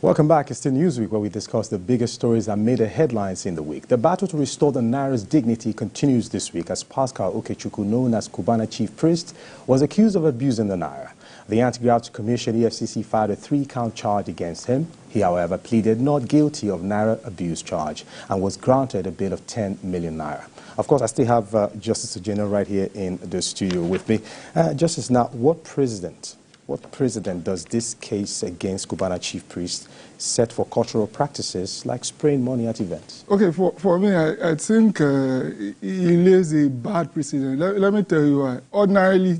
Welcome back. It's still Newsweek, where we discuss the biggest stories that made the headlines in the week. The battle to restore the Naira's dignity continues this week as Pascal Okechukwu, known as Cubana chief priest, was accused of abusing the Naira. The Anti-Graft Commission EFCC filed a 3-count charge against him. He, however, pleaded not guilty of Naira abuse charge and was granted a bail of 10 million Naira. Of course, I still have Justice General right here in the studio with me. Justice, now, what precedent does this case against Cubana chief priest set for cultural practices like spraying money at events? Okay, for me, I think he lays a bad precedent. Let me tell you why. Ordinarily,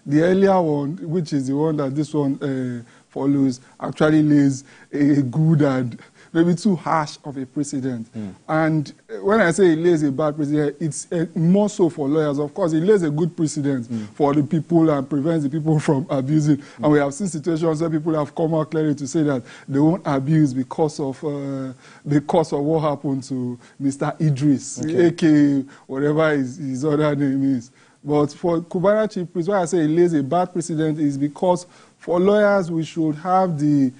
the earlier one, which is the one that this one follows, actually lays a good and maybe too harsh of a precedent. And when I say it lays a bad precedent, it's more so for lawyers. Of course, it lays a good precedent for the people and prevents the people from abusing. And we have seen situations where people have come out clearly to say that they won't abuse because of what happened to Mr. Idris, aka whatever his other name is. But for Cubana chief priest, why I say it lays a bad precedent is because for lawyers, we should have the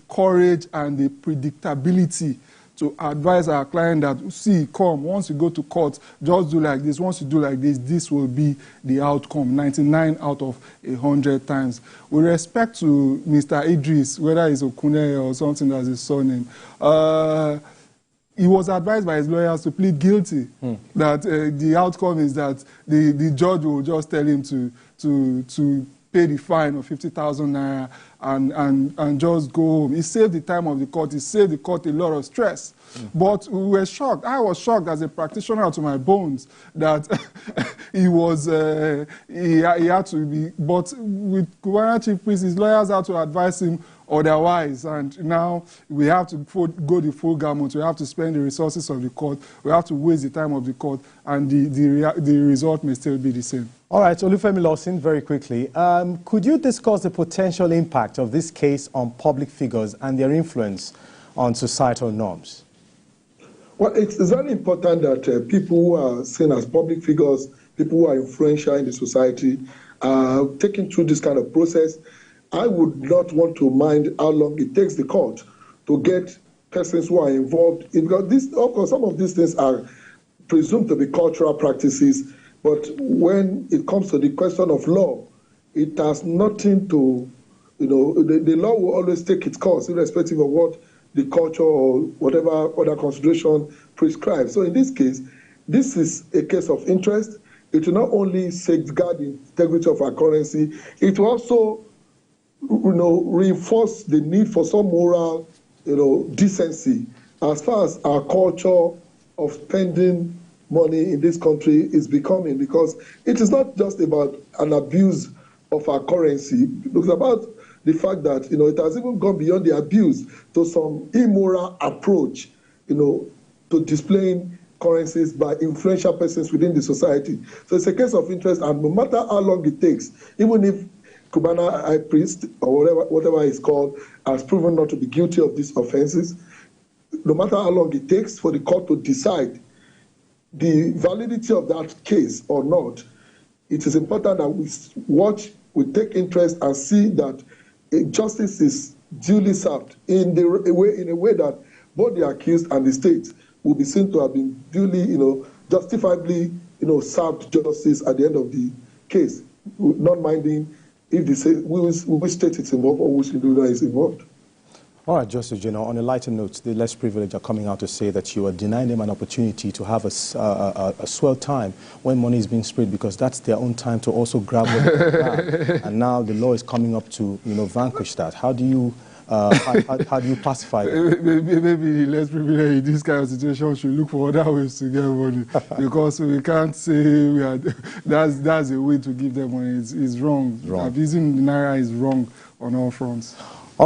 courage and the predictability to advise our client that, see, come, once you go to court, just do like this. Once you do like this, this will be the outcome, 99 out of 100 times. With respect to Mr. Idris, whether it's Okune or something that's his surname, he was advised by his lawyers to plead guilty, that the outcome is that the judge will just tell him to pay the fine of 50,000 Naira and just go home. He saved the time of the court. He saved the court a lot of stress. But we were shocked. I was shocked as a practitioner to my bones that he had to be. But with Cubana chief priest, his lawyers had to advise him otherwise, and now we have to go the full gamut. We have to spend the resources of the court. We have to waste the time of the court, and the result may still be the same. All right, Olufemi Lawson, very quickly, could you discuss the potential impact of this case on public figures and their influence on societal norms? Well, it's very important that people who are seen as public figures, people who are influential in the society, are taken through this kind of process. I would not want to mind how long it takes the court to get persons who are involved in, because this, of course, some of these things are presumed to be cultural practices, but when it comes to the question of law, it has nothing to, the law will always take its course, irrespective of what the culture or whatever other consideration prescribes. So in this case, this is a case of interest. It will not only safeguard the integrity of our currency, it will also reinforce the need for some moral, decency as far as our culture of spending money in this country is becoming, because it is not just about an abuse of our currency. It's about the fact that, it has even gone beyond the abuse to some immoral approach, to displaying currencies by influential persons within the society. So it's a case of interest, and no matter how long it takes, even if Cubana high priest, or whatever it's called, has proven not to be guilty of these offenses, no matter how long it takes for the court to decide the validity of that case or not, it is important that we watch, we take interest and see that justice is duly served in a way that both the accused and the state will be seen to have been duly, justifiably, served justice at the end of the case, not minding if they say which state it's involved or which individual is involved. All right, Justice General, on a lighter note, the less privileged are coming out to say that you are denying them an opportunity to have a swell time when money is being spread, because that's their own time to also grab what they grab. And now the law is coming up to, vanquish that. How do you pacify that? Maybe less privileged in this kind of situation should look for other ways to get money, because we can't say that's a way to give them money. It's wrong. Abusing the Naira is wrong on all fronts.